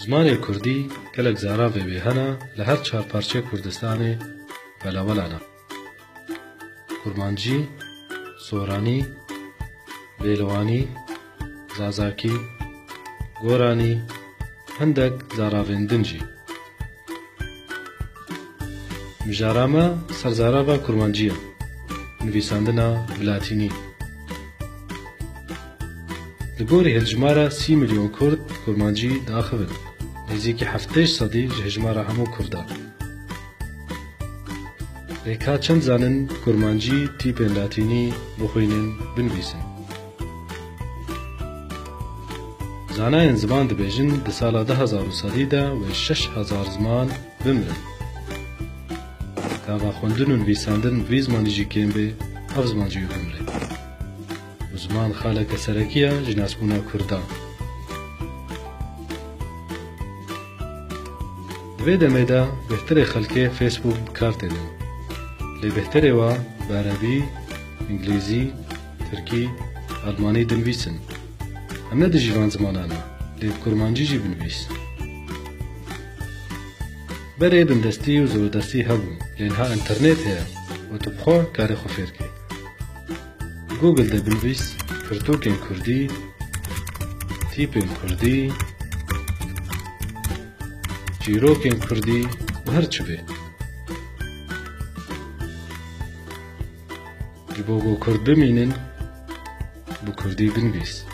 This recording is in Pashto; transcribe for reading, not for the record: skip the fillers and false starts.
زمانی کردی گلک زاراوی به هنه لهر چهار پارچه کردستانی بلاولانا. کرمانجی، سورانی، بیلوانی، زازاکی، گورانی، هندک زاراویندنجی. مجارامه سرزاراوا کرمانجیه، نویساندنا بلاتینی. لگوری هجمارا 30 میلیون کرد کرمانجی داخل. نزدیکی 7 صدی هجمارا همو کرده. لیکا چند زنن کرمانجی تیپ لاتینی بخوینن بنویسن. زنان زمان دبیجن د سال 2000 صدی دا و 6000 زمان بمرن. داوا خوندن و نویساندن وی زمانی جی کم به اف زمان جیو بمرن. و زمان خالق سرکیه جناسبونا کردان. دوی دمه دا بهتر خلقه فیسبوک بکارت دن. لی بهتره و عربی، انگلیزی، ترکی، آلمانی دنویسن. هم نه دجیوان زمانانا، لی کرمانجی جی بنویس. بره بندستی و زودستی هبون، لینها انترنت هیا و تو بخوا کار خوفیر که. گوگل ده بنویس، کرتوکن کردی، تیپن کردی، جیروکن کردی و هر چه به. جبو کرد بمینن بو کردی بنویس.